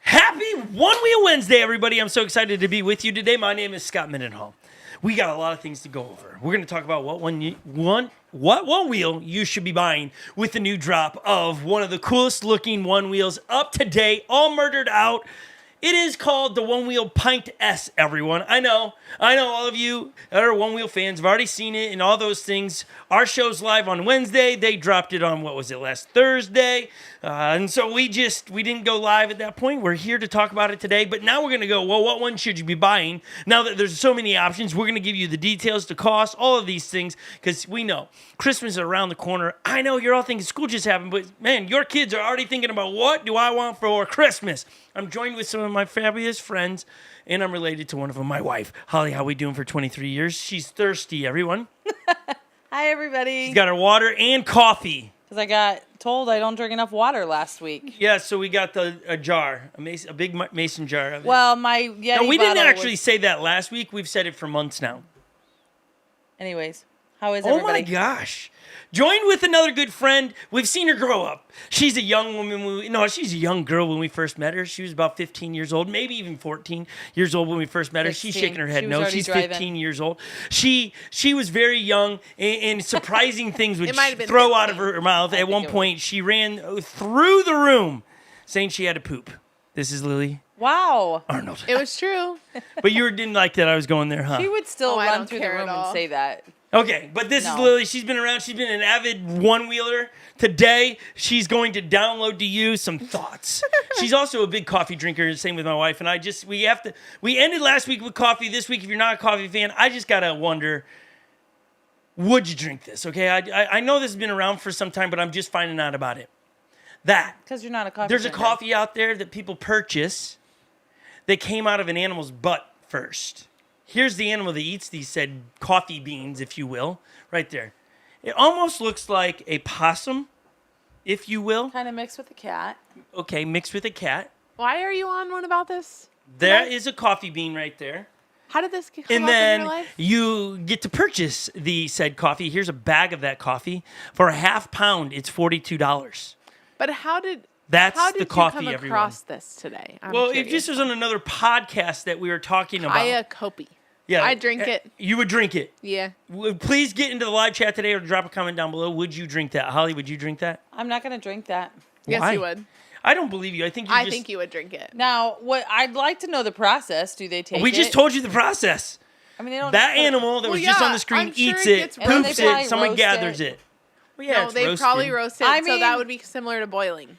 Happy Onewheel Wednesday, everybody. I'm so excited to be with you today. My name is Scot Mendenhall. We got a lot of things to go over. We're going to talk about what Onewheel you should be buying with the new drop of one of the coolest looking Onewheels up to date, all murdered out. It is called the Onewheel Pint S, everyone. I know all of you that are Onewheel fans have already seen it and all those things. Our show's live on Wednesday. They dropped it on, last Thursday? And so we didn't go live at that point. We're here to talk about it today. But now we're going to go, what one should you be buying? Now that there's so many options, we're going to give you the details, the cost, all of these things. Because we know Christmas is around the corner. I know you're all thinking school just happened. But, man, your kids are already thinking about what do I want for Christmas? I'm joined with some of my fabulous friends, and I'm related to one of them, my wife. Holly, how we doing for 23 years? She's thirsty, everyone. Hi, everybody. She's got her water and coffee. Because I got told I don't drink enough water last week. Yeah, so we got a jar, a big mason jar of it. Well, my Yeti No, we didn't bottle actually say that last week. We've said it for months now. Anyways, how is everybody? Oh, my gosh. Joined with another good friend. We've seen her grow up. She's a young woman. She's a young girl when we first met her. She was about 15 years old, maybe even 14 years old when we first met her. 15. She's shaking her head. She was No, already she's driving. 15 years old. She was very young, and surprising things would It might have been throw 15. out of her mouth. At one point, she ran through the room saying she had to poop. This is Lily Wow. Arnold. It was true. But you didn't like that I was going there, huh? She would still Oh, I run don't through the care at room and all. say that. Okay, but this is No. Lily. She's been around. She's been an avid one-wheeler. Today, she's going to download to you some thoughts. She's also a big coffee drinker, same with my wife. And we ended last week with coffee. This week, if you're not a coffee fan, I just got to wonder, would you drink this? Okay, I know this has been around for some time, but I'm just finding out about it. Because you're not a coffee There's a drinker. coffee out there that people purchase that came out of an animal's butt first. Here's the animal that eats these said coffee beans, if you will, right there. It almost looks like a possum, if you will. Kind of mixed with a cat. Okay, mixed with a cat. Why are you on one about this? There is a coffee bean right there. How did this come And up in then your life? you get to purchase the said coffee. Here's a bag of that coffee. For a half pound, it's $42. But how did That's how did the you coffee, come everyone. across this today? I'm Well, it curious. just was on another podcast that we were talking about. Kaya Kopi. Yeah, I drink it. You would drink it. Yeah. Please get into the live chat today or drop a comment down below. Would you drink that? Holly, would you drink that? I'm not going to drink that. Yes, Why? you would. I don't believe you. I think you I just... think you would drink it. Now, what I'd like to know the process. Do they take We it? just told you the process. I mean, they don't. That just put it- animal that Well, was just yeah, on the screen I'm sure eats it it, gets roasted. poops They probably it, someone roast gathers it. it. Well, yeah, No, it's they roasted. probably roast it, I so mean- that would be similar to boiling.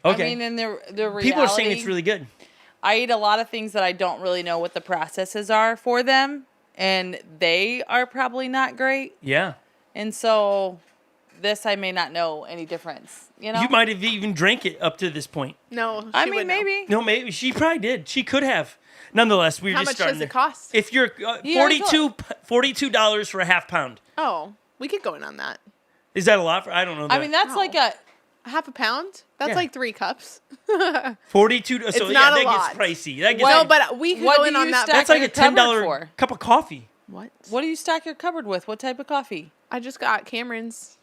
Okay. I mean, in the reality, People are saying it's really good. I eat a lot of things that I don't really know what the processes are for them, and they are probably not great. Yeah. And so, this I may not know any difference. You know, You might have even drank it up to this point. No, she I would mean, know. maybe. No, maybe. She probably did. She could have. Nonetheless, we were How just much starting does it there. cost? If you're Yeah, $42 for a half pound. Oh, we could go in on that. Is that a lot? I don't know. I mean, that's No. like a. Half a pound? That's Yeah. like 3 cups. 42. So It's yeah, not a that lot. gets pricey. That gets Well, No, but we could What go do in on you that. stack that's like a your cupboard $10 for? cup of coffee. What? What do you stack your cupboard with? What type of coffee? I just got Cameron's.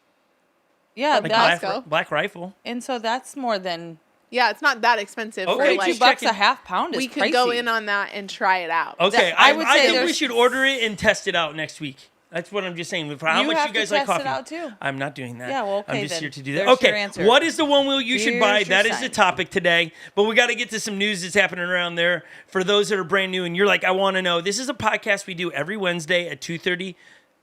Yeah, Like that's Costco. Black Rifle. and so that's more than Yeah, it's not that expensive. Okay, For just like, $42 checking. a half pound is we could pricey. go in on that and try it out. Okay, I I, would I say think we there's- should order it and test it out next week. That's what I'm just saying. For how You much have you to guys like test it coffee. out, too. I'm not doing that. Yeah, well, I'm okay, just then. here to do that. There's your Okay, answer. what is the one wheel you should Here's buy? your That is the sign. topic today. But we got to get to some news that's happening around there. For those that are brand new and you're like, I want to know. This is a podcast we do every Wednesday at 2:30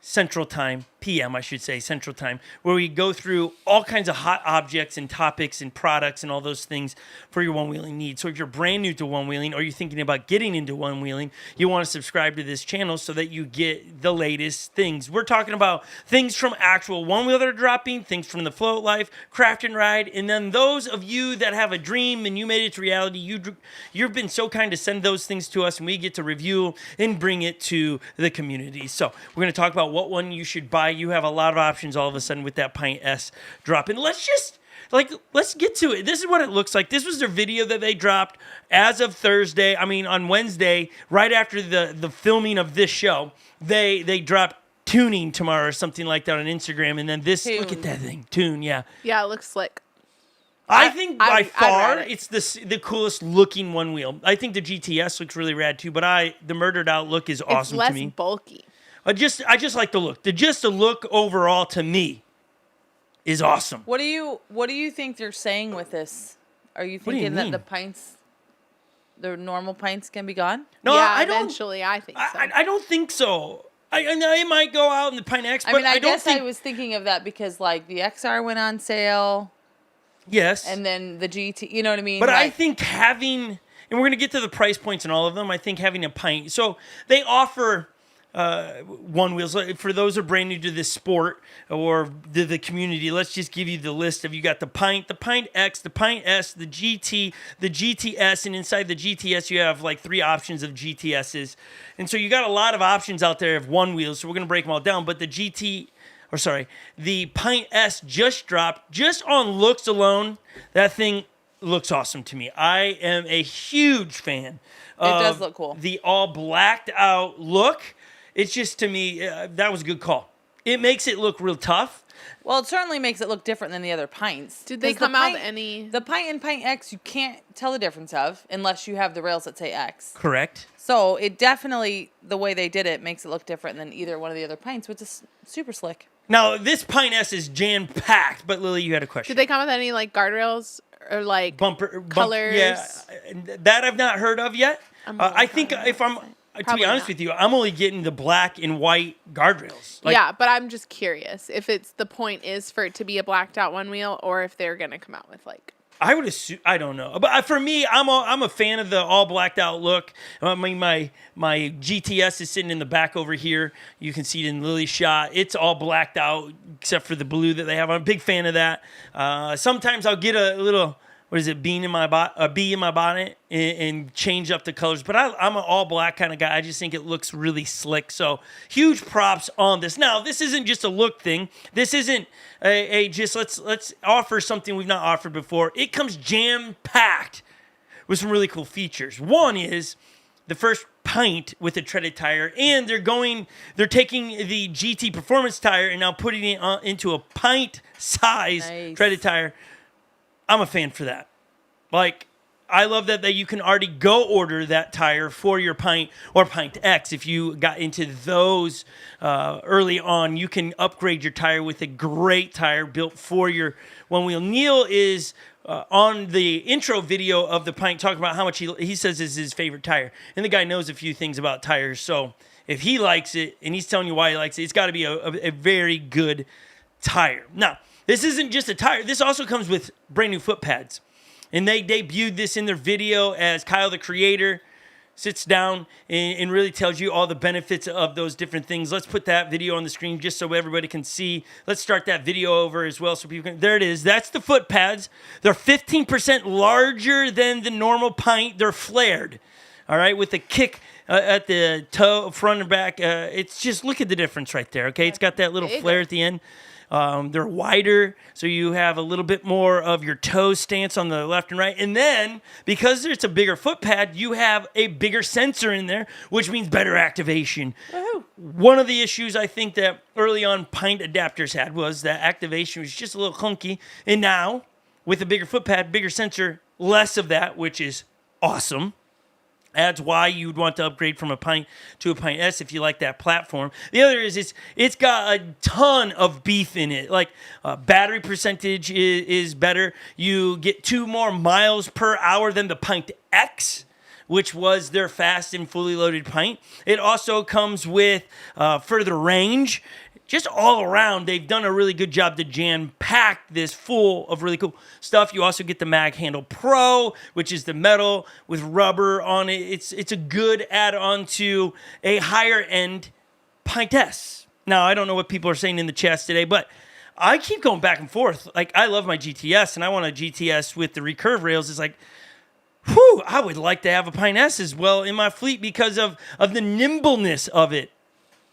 Central Time, PM, I should say, Central Time, where we go through all kinds of hot objects and topics and products and all those things for your one-wheeling needs. So if you're brand new to one-wheeling or you're thinking about getting into one-wheeling, you want to subscribe to this channel so that you get the latest things. We're talking about things from actual one-wheel that are dropping, things from the float life, craft and ride, and then those of you that have a dream and you made it to reality, you've been so kind to send those things to us and we get to review and bring it to the community. So we're going to talk about what one you should buy. You have a lot of options all of a sudden with that Pint S drop. And let's get to it. This is what it looks like. This was their video that they dropped as of on Wednesday, right after the filming of this show. They dropped tuning tomorrow or something like that on Instagram. And then this, look at that thing. Tune, yeah. Yeah, it looks slick. I think by I'd far ride it. it's the coolest looking one wheel. I think the GTS looks really rad too, but the Murdered Out look is It's awesome less to me. bulky. I just like the look. The look overall to me is awesome. What do you think they're saying with this? Are you do you thinking that mean? the pints, the normal pints, can be gone? No, yeah, I don't. eventually, I think so. I don't think so. I know it might go out in the Pint X, but I mean, I don't guess think. I was thinking of that because like the XR went on sale, Yes, and then the GT. You know what I mean? but I Like, think having, and we're going to get to the price points in all of them. I think having a pint. So they offer one wheels for those who are brand new to this sport or the community. Let's just give you the list of, you got the Pint X, the Pint S, the GT, the GTS, and inside the GTS you have like 3 options of GTSs, and so you got a lot of options out there of one wheels. So we're going to break them all down. But the Pint S just dropped. Just on looks alone, that thing looks awesome to me. I am a huge fan. It does look cool. The all blacked out look. It's just, to me, that was a good call. It makes it look real tough. well, it certainly makes it look different than the other pints. Did they 'Cause the come out pint- any? The pint and pint X, you can't tell the difference of unless you have the rails that say X. Correct. So it definitely, the way they did it, makes it look different than either one of the other pints, which is super slick. Now, this Pint S is jam-packed, but Lily, you had a question. Did they come with any like guardrails or like colors? Yeah, that I've not heard of yet. I'm I think really if I'm, confident. to be Probably honest not. with you, I'm only getting the black and white guardrails. Like, Yeah, but I'm just curious if it's the point is for it to be a blacked out one wheel or if they're gonna come out with like. I would assume, I don't know, but for me, I'm a fan of the all blacked out look. I mean, my GTS is sitting in the back over here. You can see it in Lily's shot. It's all blacked out except for the blue that they have. I'm a big fan of that. Sometimes I'll get a little, what is it, a bee in my bonnet and change up the colors. But I'm an all black kind of guy. I just think it looks really slick. So huge props on this. Now, this isn't just a look thing. This isn't a just let's offer something we've not offered before. It comes jam packed with some really cool features. One is the first pint with a treaded tire, and they're taking the GT performance tire and now putting it into a pint size Nice. treaded tire. I'm a fan for that. Like, I love that you can already go order that tire for your Pint or Pint X. If you got into those early on, you can upgrade your tire with a great tire built for your one wheel. Neil is on the intro video of the Pint talking about how much he says is his favorite tire. And the guy knows a few things about tires. So if he likes it and he's telling you why he likes it, it's got to be a very good tire. Now, this isn't just a tire. This also comes with brand new foot pads. And they debuted this in their video as Kyle, the creator, sits down and really tells you all the benefits of those different things. Let's put that video on the screen just so everybody can see. Let's start that video over as well so people can. There it is. That's the foot pads. They're 15% larger than the normal Pint. They're flared. All right, with a kick at the toe, front and back. It's just, look at the difference right there, okay? It's got that little Bigger. flare at the end. They're wider, so you have a little bit more of your toe stance on the left and right. And then, because it's a bigger foot pad, you have a bigger sensor in there, which means better activation. Woohoo. One of the issues I think that early on Pint adapters had was that activation was just a little clunky. And now, with a bigger foot pad, bigger sensor, less of that, which is awesome. That's why you'd want to upgrade from a Pint to a Pint S if you like that platform. The other is it's got a ton of beef in it. Like battery percentage is better. You get 2 more miles per hour than the Pint X, which was their fast and fully loaded Pint. It also comes with further range. Just all around, they've done a really good job to jam-pack this full of really cool stuff. You also get the Mag Handle Pro, which is the metal with rubber on it. It's a good add-on to a higher-end Pint S. Now, I don't know what people are saying in the chats today, but I keep going back and forth. Like, I love my GTS, and I want a GTS with the recurve rails. It's like, whew, I would like to have a Pint S as well in my fleet because of the nimbleness of it.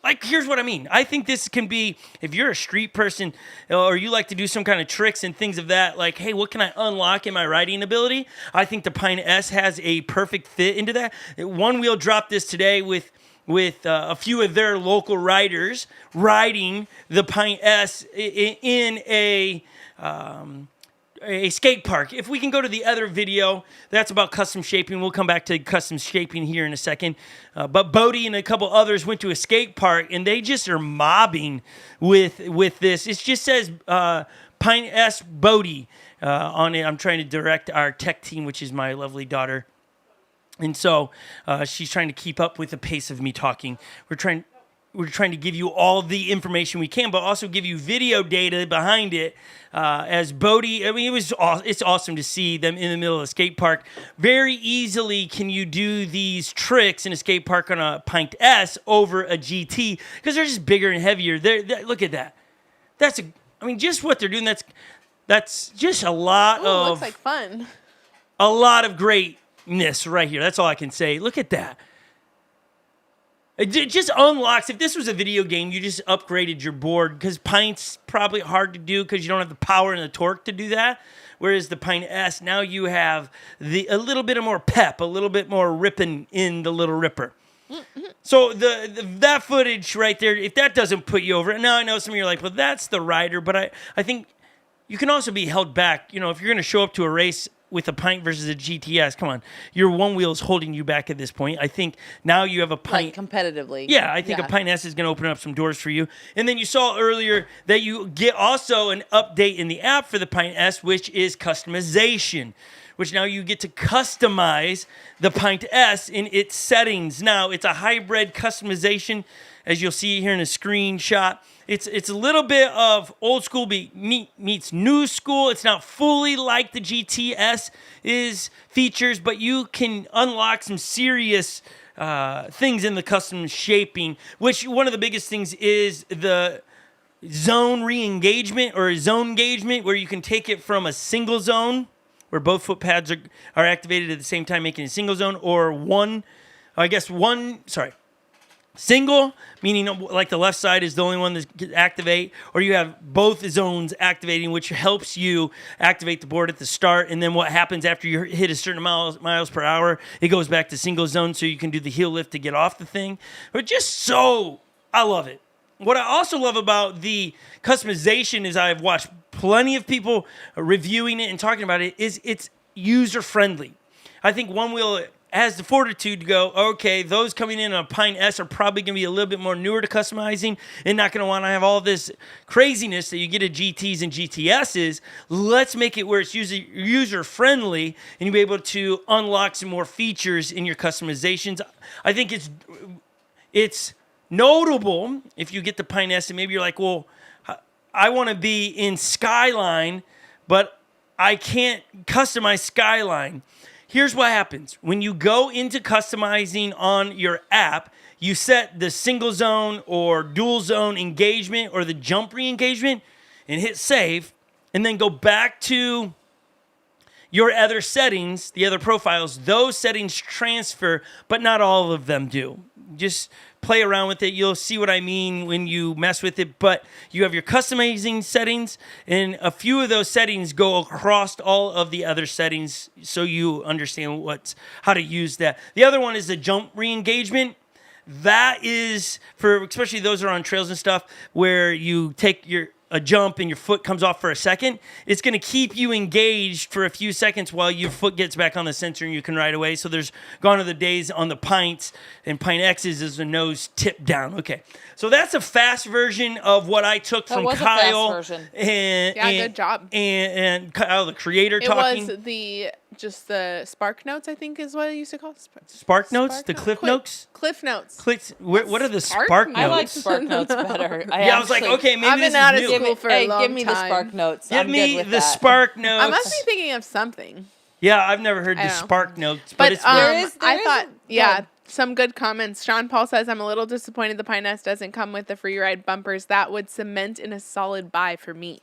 Like, here's what I mean. I think this can be, if you're a street person or you like to do some kind of tricks and things of that, like, hey, what can I unlock in my riding ability? I think the Pint S has a perfect fit into that. One Wheel dropped this today with a few of their local riders riding the Pint S in a a skate park. If we can go to the other video, that's about custom shaping. We'll come back to custom shaping here in a second. But Bodie and a couple others went to a skate park, and they just are mobbing with this. It just says Pint S Bodie on it. I'm trying to direct our tech team, which is my lovely daughter. And so she's trying to keep up with the pace of me talking. We're trying to give you all the information we can, but also give you video data behind it. As Bodie, I mean, it's awesome to see them in the middle of a skate park. Very easily can you do these tricks in a skate park on a Pint S over a GT because they're just bigger and heavier. Look at that. Just what they're doing. That's just a lot of. Looks like fun. A lot of greatness right here. That's all I can say. Look at that. It just unlocks. If this was a video game, you just upgraded your board because Pint's probably hard to do because you don't have the power and the torque to do that. Whereas the Pint S, now you have a little bit of more pep, a little bit more ripping in the Little Ripper. So that footage right there, if that doesn't put you over it, now I know some of you are like, well, that's the rider, but I think you can also be held back. You know, if you're going to show up to a race with a Pint versus a GTS, come on, your one wheel is holding you back at this point. I think now you have a Pint. Like competitively. Yeah, I think a Pint S is going to open up some doors for you. And then you saw earlier that you get also an update in the app for the Pint S, which is customization, which now you get to customize the Pint S in its settings. Now, it's a hybrid customization, as you'll see here in a screenshot. It's a little bit of old school meets new school. It's not fully like the GTS is features, but you can unlock some serious things in the custom shaping, which one of the biggest things is the zone re-engagement or zone engagement, where you can take it from a single zone, where both foot pads are activated at the same time, making a single zone, or single, meaning like the left side is the only one that can activate, or you have both zones activating, which helps you activate the board at the start. And then what happens after you hit a certain miles per hour, it goes back to single zone, so you can do the heel lift to get off the thing. But I love it. What I also love about the customization is I've watched plenty of people reviewing it and talking about it, is it's user-friendly. I think Onewheel has the fortitude to go, okay, those coming in on a Pint S are probably going to be a little bit more newer to customizing and not going to want to have all this craziness that you get at GTs and GTSs. Let's make it where it's user-friendly and you'll be able to unlock some more features in your customizations. I think it's notable if you get the Pint S and maybe you're like, well, I want to be in Skyline, but I can't customize Skyline. Here's what happens. When you go into customizing on your app, you set the single zone or dual zone engagement or the jump re-engagement and hit save, and then go back to your other settings, the other profiles. Those settings transfer, but not all of them do. Just play around with it. You'll see what I mean when you mess with it. But you have your customizing settings, and a few of those settings go across all of the other settings, so you understand how to use that. The other one is the jump re-engagement. That is for especially those that are on trails and stuff, where you take a jump and your foot comes off for a second. It's going to keep you engaged for a few seconds while your foot gets back on the sensor and you can ride away. So there's gone are the days on the Pints and Pint X's is the nose tipped down. Okay. So that's a fast version of what I took from Kyle. A fast version. Good job. And Kyle, the creator, talking. It was the Spark Notes, I think is what I used to call it. Spark Notes? The Cliff Notes? Cliff Notes. What are the Spark Notes? I like Spark Notes better. I was like, okay, maybe I've been out of school for a long time. Give me the Spark Notes. Give me the Spark Notes. I must be thinking of something. Yeah, I've never heard the Spark Notes, but it's some good comments. Sean Paul says, I'm a little disappointed the Pint S doesn't come with the free ride bumpers. That would cement in a solid buy for me.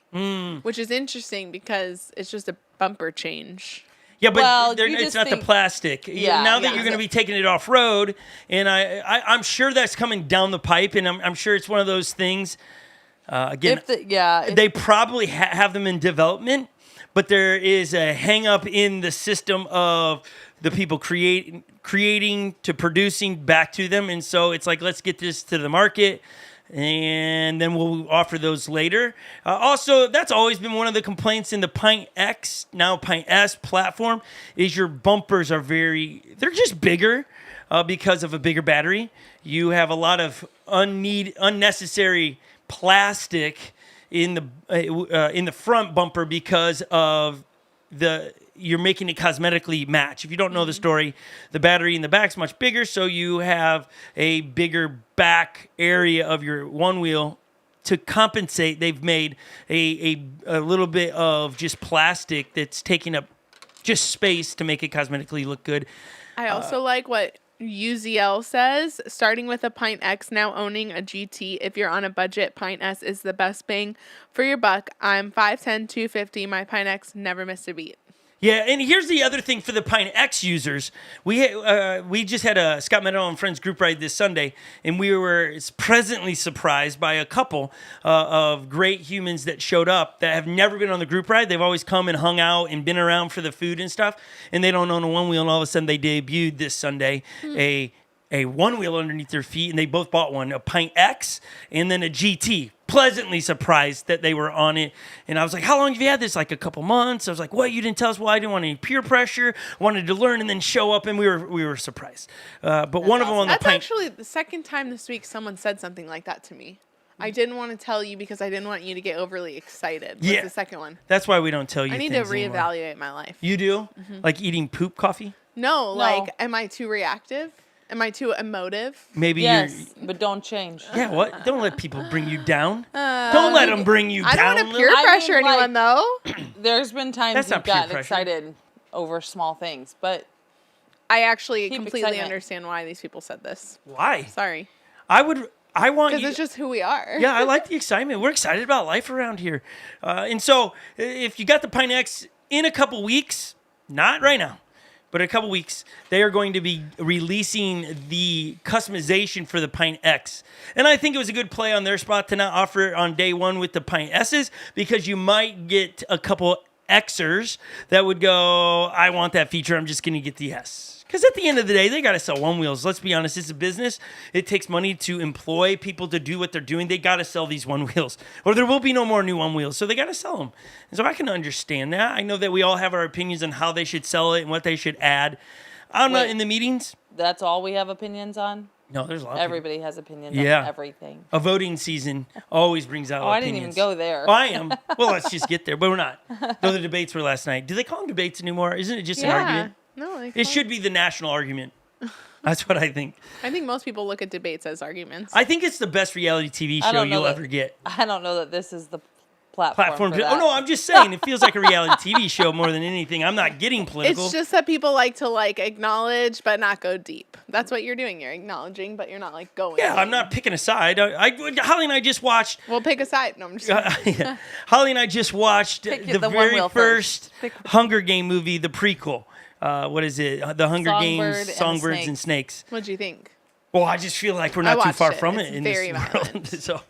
Which is interesting because it's just a bumper change. Yeah, but it's not the plastic. Yeah, now that you're going to be taking it off road, and I'm sure that's coming down the pipe, and I'm sure it's one of those things. Again, they probably have them in development, but there is a hang up in the system of the people creating to producing back to them, and so it's like, let's get this to the market. and then we'll offer those later. Also, that's always been one of the complaints in the Pint X, now Pint S platform, is your bumpers are they're just bigger because of a bigger battery. You have a lot of unnecessary plastic in the front bumper because of you're making it cosmetically match. If you don't know the story, the battery in the back's much bigger, so you have a bigger back area of your Onewheel. To compensate, they've made a little bit of just plastic that's taking up just space to make it cosmetically look good. I also like what UZL says, starting with a Pint X, now owning a GT. If you're on a budget, Pint S is the best bang for your buck. I'm 5'10", 250. My Pint X never missed a beat. Yeah, and here's the other thing for the Pint X users. We just had a Scot, Mendenhall and Friends group ride this Sunday, and we were pleasantly surprised by a couple of great humans that showed up that have never been on the group ride. They've always come and hung out and been around for the food and stuff, and they don't own a Onewheel, and all of a sudden they debuted this Sunday a Onewheel underneath their feet, and they both bought one, a Pint X and then a GT. Pleasantly surprised that they were on it. And I was like, how long have you had this? Like a couple months. I was like, what? You didn't tell us? Well, I didn't want any peer pressure. Wanted to learn and then show up, and we were surprised. But one of them on the That's Pint... actually the second time this week someone said something like that to me. I didn't want to tell you because I didn't want you to get overly excited. Was the second one. That's why we don't tell you I need to things anymore. reevaluate my life. You do? Like eating poop coffee? No, like, am I too reactive? Am I too emotive? Maybe Yes, but don't change. Yeah, what? Don't let people bring you down. Don't let them bring you I down. don't want to peer I mean, pressure like- anyone, though. There's been times That's you've not peer gotten pressure. excited over small things, but I actually Keep completely excitement. understand why these people said this. Why? Sorry. I want Because you... it's just who we are. Yeah, I like the excitement. We're excited about life around here. And so if you got the Pint X in a couple weeks, not right now, but in a couple weeks, they are going to be releasing the customization for the Pint X. And I think it was a good play on their spot to not offer it on day one with the Pint S's, because you might get a couple Xers that would go, I want that feature, I'm just going to get the S. Because at the end of the day, they got to sell Onewheels. Let's be honest, it's a business. It takes money to employ people to do what they're doing. They got to sell these Onewheels, or there will be no more new Onewheels. So they got to sell them. And so I can understand that. I know that we all have our opinions on how they should sell it and what they should add. I'm not Wait. in the meetings. that's all we have opinions on. No, there's a lot of people. Everybody has opinions Yeah. on everything. A voting season always brings out Oh, I didn't even opinions. go there. Oh, I am. Well, let's just get there, but we're not. Though the debates were last night. Do they call them debates anymore? Isn't it just an argument? No, It should be the national argument. That's what I think. I think most people look at debates as arguments. I think it's the best reality TV I show don't know you'll that- ever get. I don't know that this is the platform Platform. for that. Oh no, I'm just saying it feels like a reality TV show more than anything. I'm not getting political. It's just that people like to acknowledge but not go deep. That's what you're doing. You're acknowledging, but you're not going. yeah, I'm deep. not picking a side. Holly and I just watched. We'll pick a side. No, I'm just kidding. Yeah. Holly and I just watched Pick the the very Onewheel first first. Hunger Game movie, the prequel. What is it? The Hunger Songbird Games, and the Songbirds and Snakes. What'd you think? Well, I just feel like we're I not too watched far it. from It's it in very this violent. world. So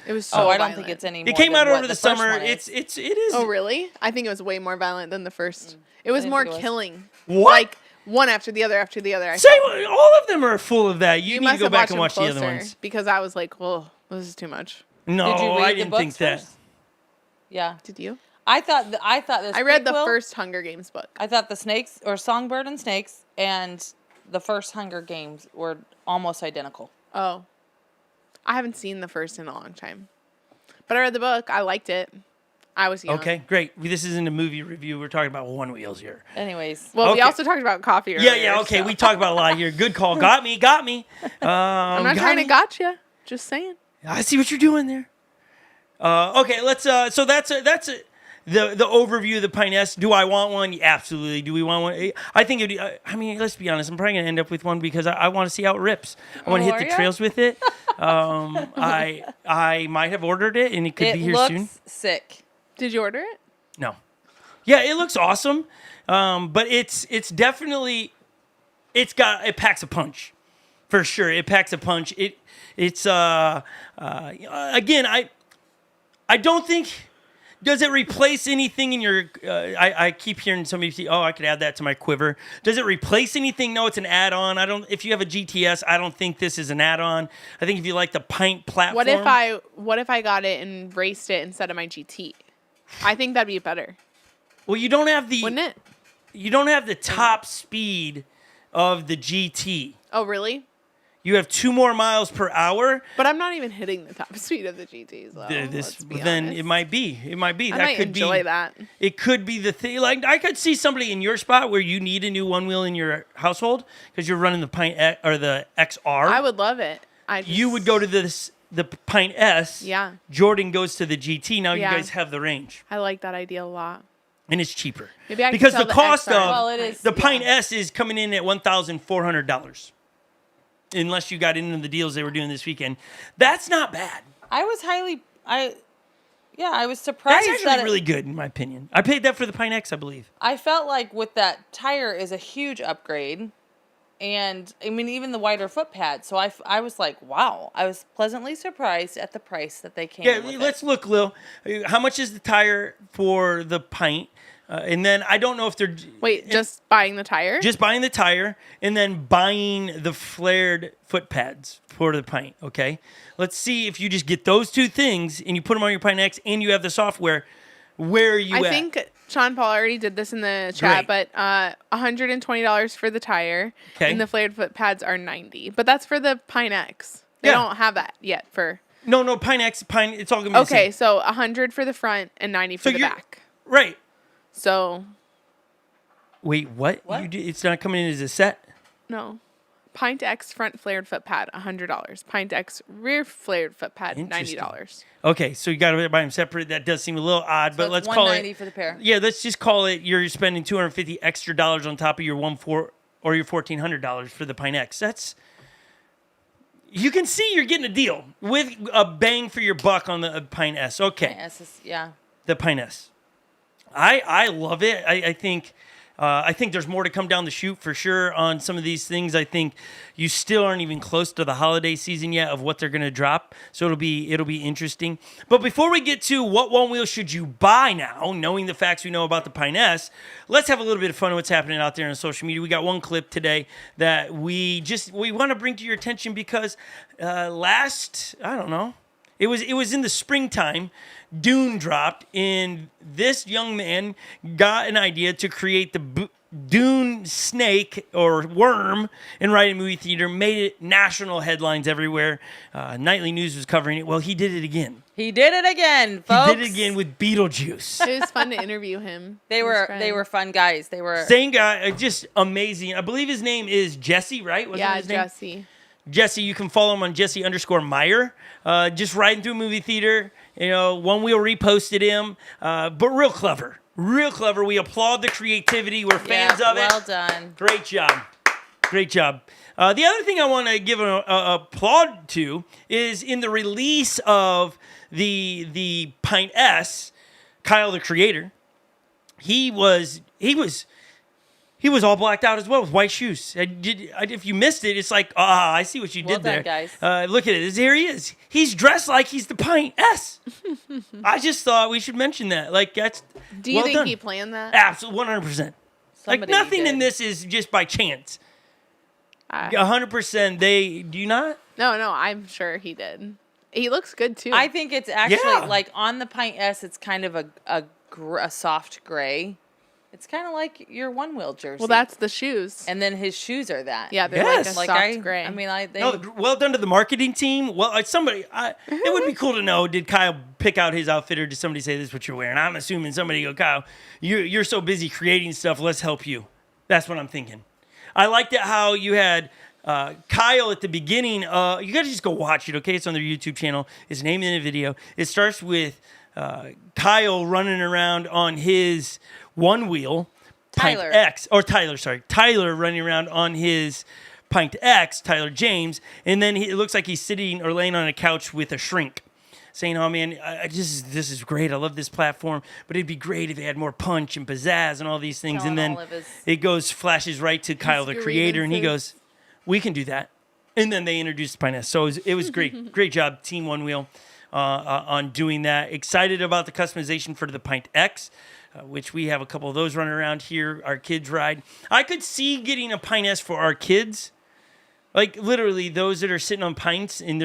It was so Oh, I don't violent. think it's any. it more came than out what over the first summer. one is. It is. Oh, really? I think it was way more violent than the first. It was didn't more think it was. killing. What? Like one after the other after the other. I Say thought. all of them are full of that. You need to must go have back watched and them watch the other closer, ones. because I was like, "Whoa, this is too much." No, Did you read I the didn't books think that. first? Yeah, Did you? I thought this. I read the prequel- first Hunger Games book. I thought the snakes or Songbird and Snakes and the first Hunger Games were almost identical. Oh, I haven't seen the first in a long time, but I read the book. I liked it. I was young. Okay, great. This isn't a movie review. We're talking about Onewheels here. Anyways, Well, Okay. we also talked about coffee earlier. Yeah, okay. so- We talk about a lot here. Good call. Got me. I'm not trying to gotcha. Just saying. I see what you're doing there. Okay, let's. So that's the overview of the Pint S. Do I want one? Yeah, absolutely. Do we want one? I think it'd be, I mean, let's be honest. I'm probably gonna end up with one because I want to see how it rips. I want to hit are the ya? trails with it. I might have ordered it, and it could it be here looks soon. sick. Did you order it? No. Yeah, it looks awesome, but it's definitely it packs a punch, for sure. It packs a punch. It's again I don't think Does it replace anything in your? I keep hearing somebody say, "Oh, I could add that to my quiver." Does it replace anything? No, it's an add-on. I don't. If you have a GTS, I don't think this is an add-on. I think if you like the pint platform, What if I got it and raced it instead of my GT? I think that'd be better. Well, you don't have the. Wouldn't it? You don't have the top speed of the GT. Oh, really? You have 2 more miles per hour. But I'm not even hitting the top speed of the GTs, though. Then it might be. It might be. I That might could enjoy be. that. It could be the thing. Like I could see somebody in your spot where you need a new one wheel in your household because you're running the Pint or the XR. I would love it. You would go to the Pint S. Yeah. Jordan goes to the GT. Now Yeah. you guys have the range, I like that idea a lot. and it's cheaper. Maybe I can because sell the the cost XR. of Well, it is, the Pint S is coming in at $1,400. Unless you got into the deals they were doing this weekend, that's not bad. I was surprised. That's actually really good in my opinion. I paid that for the Pint X, I believe. I felt like with that tire is a huge upgrade. And I mean, even the wider foot pad. So I was like, wow. I was pleasantly surprised at the price that they came in with let's look, Lil. How much is the tire for the Pint? And then I don't know if they're Just buying the tire? just buying the tire and then buying the flared foot pads for the Pint. Okay, let's see if you just get those 2 things and you put them on your Pint X and you have the software. Where are you at? I think Sean Paul already did this in the chat, Great. but $120 for the tire, Okay. and the flared foot pads are $90. But that's for the Pint X. They Yeah. don't have that yet for. No, Pint X, Pint. It's all gonna be the Okay, same. so $100 for the front and $90 for the you're- back. Right. So Wait, what? What? It's not coming in as a set? no, Pint X front flared foot pad $100. Pint X rear flared foot pad Interesting. $90. Okay, so you got to buy them separate. That does seem a little odd, but So let's it's call $190 it. for the pair. Yeah, let's just call it. You're spending $250 extra on top of your or your $1,400 for the Pint X. That's. You can see you're getting a deal with a bang for your buck on the Pint S. Okay, Yeah. the Pint S. I love it. I think there's more to come down the chute for sure on some of these things. I think you still aren't even close to the holiday season yet of what they're going to drop. So it'll be interesting. But before we get to what one wheel should you buy now, knowing the facts we know about the Pint S, let's have a little bit of fun with what's happening out there on social media. We got one clip today that we want to bring to your attention because I don't know. It was in the springtime. Dune dropped, and this young man got an idea to create the Dune snake or worm and ride it in movie theater, made it national headlines everywhere. Nightly News was covering it. Well, he did it again. He did it again, folks. He did it again with Beetlejuice. It was fun to interview him. They were fun guys. They were Same guy, just amazing. I believe his name is Jesse, right? Wasn't Yeah, his name? Jesse. Jesse, you can follow him on Jesse_Meyer. Just riding through a movie theater. You know, One Wheel reposted him. But real clever. Real clever. We applaud the creativity. We're fans of it. Well done. Great job. Great job. The other thing I want to give an applaud to is in the release of the Pint S, Kyle, the creator, he was all blacked out as well with white shoes. If you missed it, it's like, I see what you Well did done, there. guys. Look at it. Here he is. He's dressed like he's the Pint S. I just thought we should mention that. Like, that's Do you well think done. he planned that? Absolutely, 100%. Like, Somebody nothing in did. this is just by chance. I- 100%. Do you not? No, I'm sure he did. He looks good too. I think it's actually Yeah. like on the Pint S. It's kind of a soft gray. It's kind of like your one wheel jersey. well, that's the shoes. and then his shoes are that. Yeah, they're Yes. like a soft gray. I mean, they. No, well done to the marketing team. Well, it would be cool to know, did Kyle pick out his outfit or did somebody say this is what you're wearing? I'm assuming somebody go, Kyle, you're so busy creating stuff, let's help you. That's what I'm thinking. I liked it how you had Kyle at the beginning. You got to just go watch it, okay? It's on their YouTube channel. It's named in the video. It starts with Kyle running around on his one wheel. Tyler. Pint X, or Tyler, sorry. Tyler running around on his Pint X, Tyler James, and then it looks like he's sitting or laying on a couch with a shrink, saying, "Oh man, this is great. I love this platform, but it'd be great if it had more punch and pizzazz and all these things." Telling and then all of his- it flashes right to Kyle, the creator, and he goes, "We can do that." And then they introduced Pint S. So it was great. Great job, Team One Wheel. on doing that. Excited about the customization for the Pint X, which we have a couple of those running around here. Our kids ride. I could see getting a Pint S for our kids. Like literally those that are sitting on pints and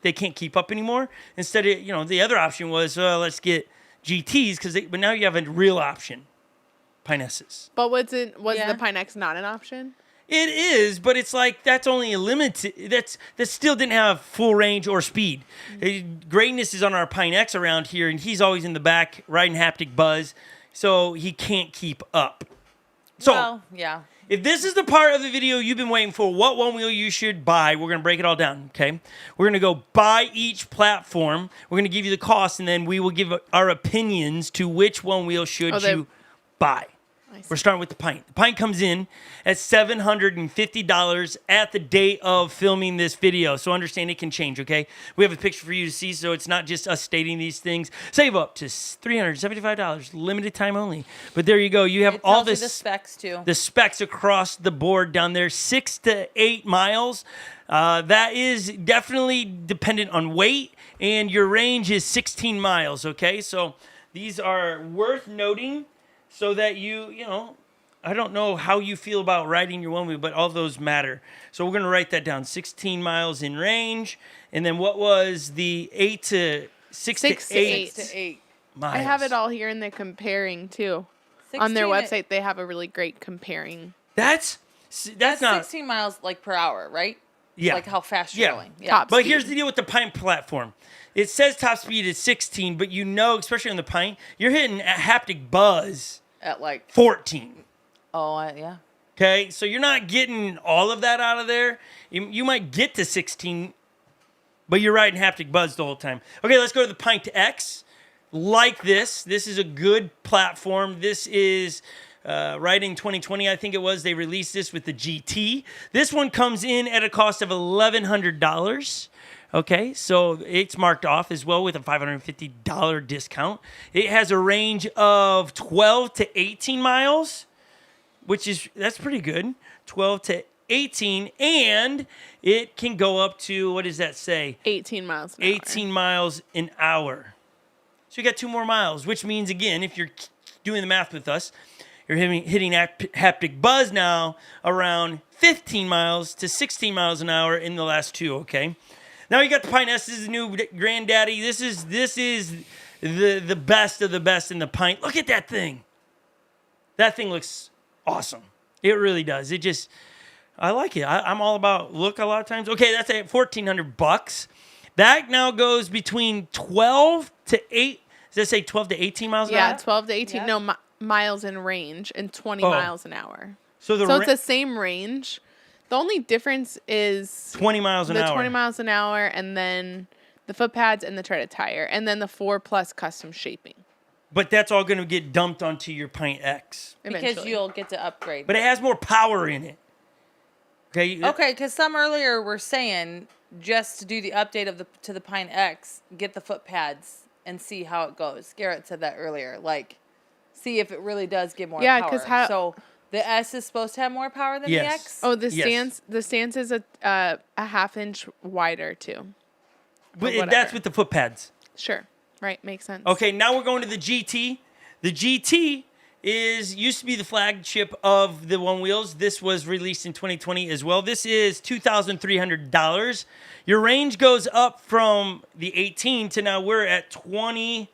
they can't keep up anymore. Instead of, the other option was, let's get GTs but now you have a real option. Pint S's. But was the Yeah. Pint X not an option? It is, but it's like that's only a limited. That still didn't have full range or speed. Greatness is on our Pint X around here, and he's always in the back riding haptic buzz, so he can't keep up. So, Well, yeah. if this is the part of the video you've been waiting for, what one wheel you should buy, we're gonna break it all down. Okay, we're gonna go buy each platform. We're gonna give you the cost, and then we will give our opinions to which one wheel should you buy. We're starting with the Pint. The Pint comes in at $750 at the date of filming this video. So understand it can change, okay? We have a picture for you to see, so it's not just us stating these things. Save up to $375, limited time only. But there you go. You have It all tells you this, the specs too. the specs across the board down there, 6 to 8 miles. That is definitely dependent on weight, and your range is 16 miles, okay? So these are worth noting. So that I don't know how you feel about riding your one wheel, but all those matter. So we're going to write that down. 16 miles in range. And then what was the 6 to 8 6 to 8. miles? I have it all here in the comparing too. On their website, they have a really great comparing. That's That's not 16 miles like per hour, right? Yeah. Like how fast you're going. Yeah. Top But speed. here's the deal with the Pint platform. It says top speed is 16, but especially on the Pint, you're hitting a haptic buzz At like 14. yeah. Okay, so you're not getting all of that out of there. You might get to 16, but you're riding haptic buzz the whole time. Okay, let's go to the Pint X. Like this. This is a good platform. This is right in 2020, I think it was. They released this with the GT. This one comes in at a cost of $1,100. Okay, so it's marked off as well with a $550 discount. It has a range of 12 to 18 miles, that's pretty good. 12 to 18, and it can go up to, what does that say? 18 miles an hour. 18 miles an hour. So you got 2 more miles, which means, again, if you're doing the math with us, you're hitting haptic buzz now around 15 miles to 16 miles an hour in the last 2, okay? Now you got the Pint S. This is the new granddaddy. This is the best of the best in the Pint. Look at that thing. That thing looks awesome. It really does. I like it. I'm all about look a lot of times. Okay, that's at $1,400. That now goes between 12 to 8. Does that say 12 to 18 miles an hour? Yeah, 12 to 18. Yep. No, miles in range and 20 miles an hour. So it's the same range. The only difference is 20 miles an hour. The 20 miles an hour, and then the foot pads and the treaded tire, and then the 4+ custom shaping. But that's all going to get dumped onto your Pint X. Because Eventually. you'll get to upgrade. But it has more power in it. Okay. Okay, because some earlier were saying just to do the update to the Pint X, get the foot pads and see how it goes. Garrett said that earlier. Like, see if it really does get more Yeah, power. 'cause So the S is supposed to have more power than the X? Oh, the Yes. stance is a half inch wider too. But whatever. that's with the foot pads. Sure. Right, makes sense. Okay, now we're going to the GT. The GT used to be the flagship of the one wheels. This was released in 2020 as well. This is $2,300. Your range goes up from the 18 to now we're at 20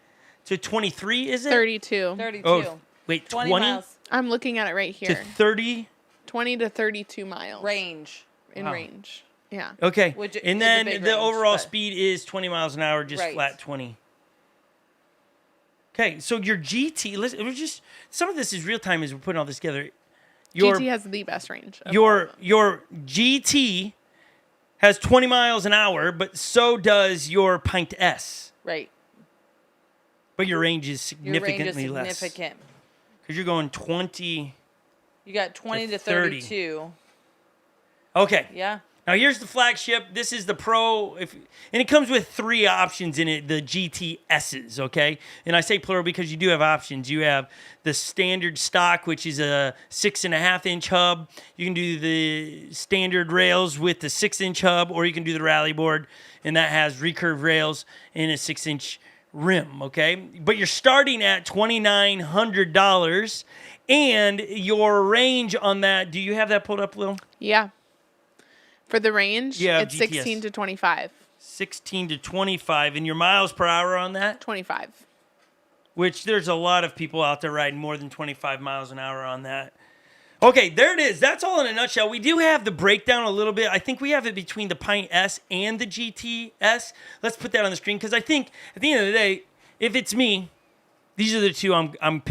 to 23, is it? 32. 32. Oh, wait, 20 20 miles I'm looking at it right to here. 30? 20 to 32 miles range. in Wow. range. Yeah. Okay. Which is And a then big the range, overall but- speed is 20 miles an hour, just Right. flat 20. Okay, so your GT, listen, some of this is real time as we're putting all this together. GT has the best range. of all Your of them. your GT has 20 miles an hour, but so does your Pint S. Right. But your range is Your range significantly is less. significant. Because you're going 20. You got 20 to 30. 32. Okay. Yeah. Now here's the flagship. This is the Pro, and it comes with 3 options in it, the GTSs, okay? And I say plural because you do have options. You have the standard stock, which is a 6.5-inch hub. You can do the standard rails with the 6-inch hub, or you can do the rally board, and that has recurve rails and a 6-inch rim, okay? But you're starting at $2,900, and your range on that, do you have that pulled up, Lil? Yeah. For the range, Yeah, it's GTS. 16 to 25. 16 to 25, and your miles per hour on that? 25. Which there's a lot of people out there riding more than 25 miles an hour on that. Okay, there it is. That's all in a nutshell. We do have the breakdown a little bit. I think we have it between the Pint S and the GTS. Let's put that on the screen because I think at the end of the day, if it's me, these are the two I'm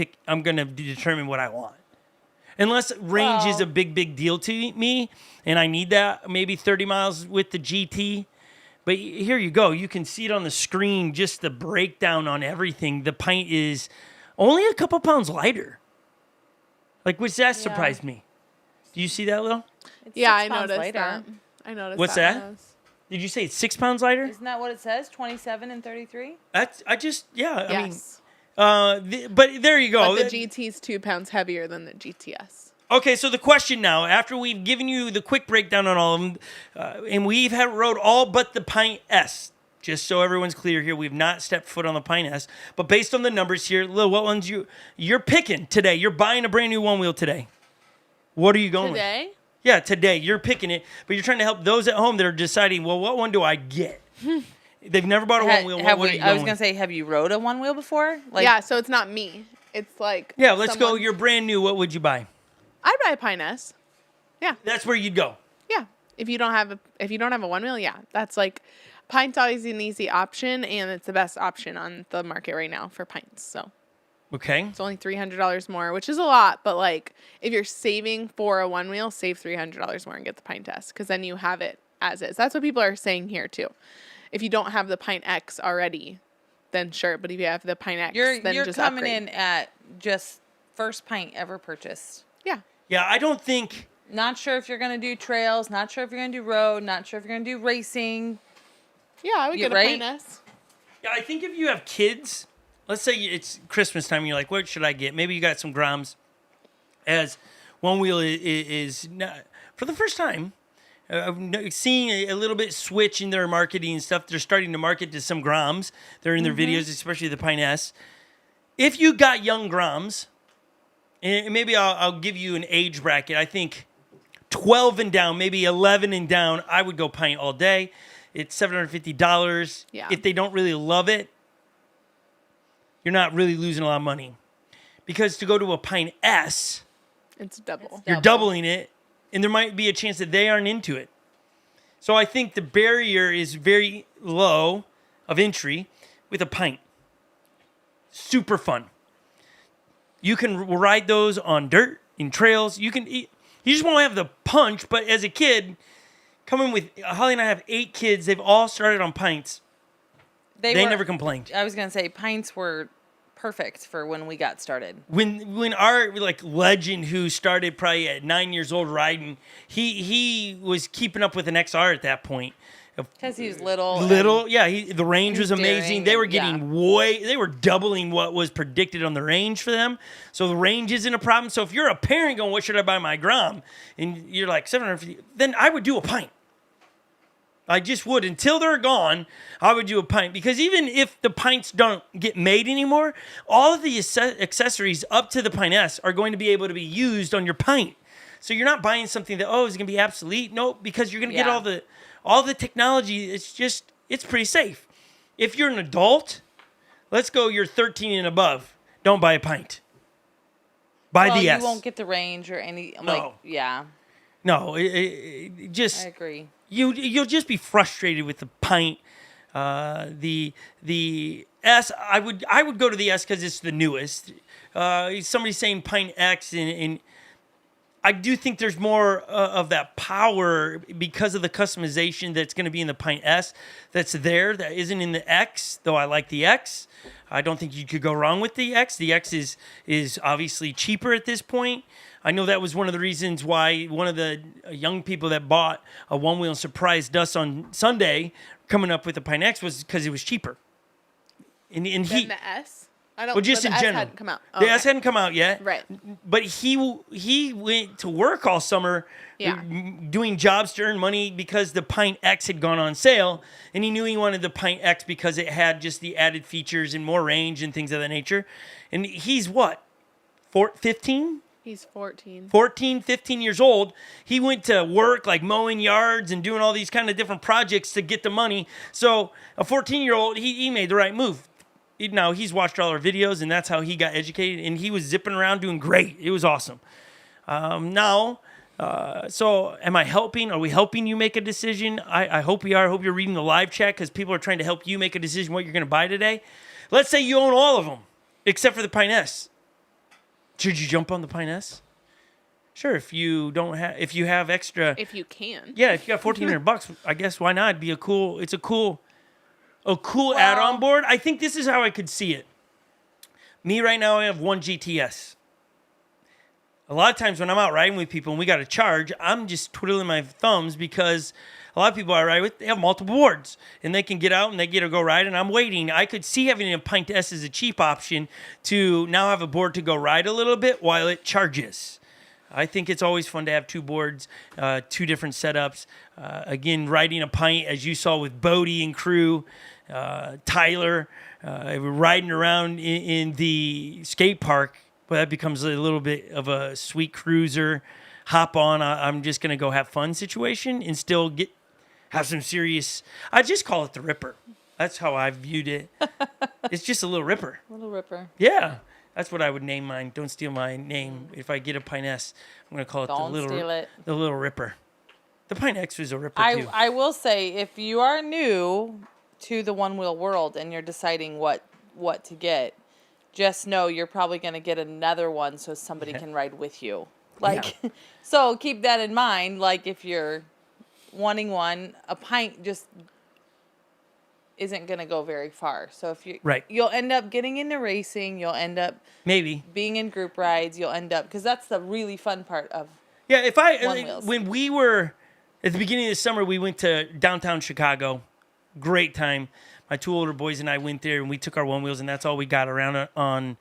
going to determine what I want. Unless range is a big deal to me, and I need that, maybe 30 miles with the GT. But here you go. You can see it on the screen, just the breakdown on everything. The Pint is only a couple pounds lighter. Which that surprised me. Do you see that, Lil? Yeah, I noticed that. I noticed What's that? Did you say it's 6 pounds lighter? Isn't that what it says? 27 and 33? That's, I just, yeah, Yes. but there you go. But the GT is 2 pounds heavier than the GTS. Okay, so the question now, after we've given you the quick breakdown on all of them, and we've rode all but the Pint S, just so everyone's clear here, we've not stepped foot on the Pint S, but based on the numbers here, Lil, what ones you're picking today? You're buying a brand new Onewheel today. What are you going with? Today? Yeah, today. You're picking it, but you're trying to help those at home that are deciding, well, what one do I get? They've never bought a Onewheel. What are you I was going going to say, have you rode a Onewheel before? Yeah, so it's not me. It's like Yeah, let's go. You're brand new. What would you buy? I'd buy a Pint S. Yeah. That's where you'd go. Yeah. If you don't have a Onewheel, yeah. That's like Pint's always an easy option, and it's the best option on the market right now for pints. So Okay. it's only $300 more, which is a lot, but like if you're saving for a Onewheel, save $300 more and get the Pint S, because then you have it as is. That's what people are saying here too. If you don't have the Pint X already, then sure. But if you have the Pint X, then you're just coming upgrade. in at just first pint ever purchased. Yeah. Yeah, I don't think. Not sure if you're going to do trails. Not sure if you're going to do road. Not sure if you're going to do racing. Yeah, I would get a Pint S. Yeah, I think if you have kids, let's say it's Christmas time, and you're like, what should I get? Maybe you got some Groms. As Onewheel is not, for the first time, seeing a little bit switch in their marketing and stuff. They're starting to market to some Groms. They're in their videos, especially the Pint S. If you got young Groms, and maybe I'll give you an age bracket. I think 12 and down, maybe 11 and down, I would go Pint all day. It's $750. Yeah. If they don't really love it, you're not really losing a lot of money. Because to go to a Pint S, It's double. you're doubling it, and there might be a chance that they aren't into it. So I think the barrier is very low of entry with a Pint. Super fun. You can ride those on dirt, in trails. You just won't have the punch, but as a kid, coming with Holly and I have 8 kids. They've all started on Pints. They never complained. I was going to say pints were perfect for when we got started. When our legend who started probably at 9 years old riding, he was keeping up with an XR at that point. Because he was little. The range was amazing. daring They were and- getting they were doubling what was predicted on the range for them. So the range isn't a problem. So if you're a parent going, what should I buy my Grom? And you're like, $750, then I would do a Pint. I just would. Until they're gone, I would do a Pint. Because even if the Pints don't get made anymore, all of the accessories up to the Pint S are going to be able to be used on your Pint. So you're not buying something that, is going to be obsolete. No, because you're going to get all the technology. It's pretty safe. If you're an adult, let's go, you're 13 and above. Don't buy a Pint. Buy the S. You won't get the range or any, No. No, it just... I agree. You'll just be frustrated with the Pint. The S, I would go to the S because it's the newest. Somebody's saying Pint X, and I do think there's more of that power because of the customization that's going to be in the Pint S that's there that isn't in the X, though I like the X. I don't think you could go wrong with the X. The X is obviously cheaper at this point. I know that was one of the reasons why one of the young people that bought a Onewheel and surprised us on Sunday coming up with the Pint X was because it was cheaper. And Then the S? I don't. Well, just the in S general. hadn't come out. Oh, The okay. S hadn't come out yet. Right. But he went to work all summer Yeah. doing jobs to earn money because the Pint X had gone on sale. And he knew he wanted the Pint X because it had just the added features and more range and things of that nature. And he's what? 15? He's 14. 14, 15 years old. He went to work like mowing yards and doing all these kind of different projects to get the money. So a 14-year-old, he made the right move. Now, he's watched all our videos, and that's how he got educated, and he was zipping around doing great. It was awesome. So am I helping? Are we helping you make a decision? I hope we are. I hope you're reading the live chat because people are trying to help you make a decision what you're going to buy today. Let's say you own all of them, except for the Pint S. Should you jump on the Pint S? Sure, if you have extra. If you can. Yeah, if you got $1,400, I guess why not? It's a cool add-on board. I think this is how I could see it. Me right now, I have one GTS. A lot of times when I'm out riding with people and we got to charge, I'm just twiddling my thumbs because a lot of people I ride with, they have multiple boards and they can get out and they get to go ride and I'm waiting. I could see having a Pint S as a cheap option to now have a board to go ride a little bit while it charges. I think it's always fun to have two boards, two different setups. Again, riding a Pint, as you saw with Bodie and crew, Tyler, riding around in the skate park. Well, that becomes a little bit of a sweet cruiser, hop on, I'm just going to go have fun situation and still have some serious, I just call it the Ripper. That's how I viewed it. It's just a little Ripper. Little Ripper. Yeah. That's what I would name mine. Don't steal my name. If I get a Pint S, I'm going to call it the Little Ripper. The Pint X was a Ripper too. I will say, if you are new to the Onewheel world and you're deciding what to get, just know you're probably going to get another one so somebody can ride with you. So keep that in mind. Like if you're wanting one, a Pint just isn't going to go very far. So if you'll end up getting into racing, you'll end up maybe being in group rides, you'll end up, because that's the really fun part of Onewheels. When we were at the beginning of the summer, we went to downtown Chicago. Great time. My two older boys and I went there and we took our Onewheels and that's all we got around on.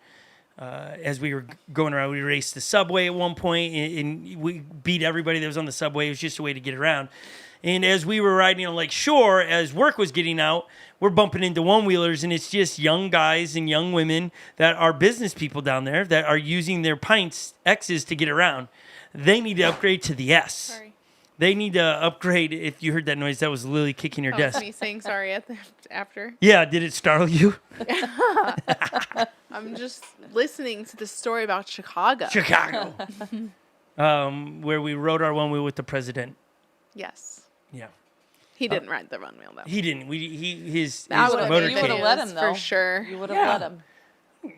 As we were going around, we raced the subway at one point and we beat everybody that was on the subway. It was just a way to get around. And as we were riding on Lake Shore, as work was getting out, we're bumping into one-wheelers, and it's just young guys and young women that are business people down there that are using their Pint X's to get around. They need to upgrade to the S. Sorry. They need to upgrade. If you heard that noise, that was Lily kicking her desk. Me saying sorry after. Yeah, did it startle you? I'm just listening to the story about Chicago. Where we rode our Onewheel with the president. Yes. Yeah. He didn't ride the Onewheel though. He didn't. His you would motorcade. have let him though. For sure. You would have let him.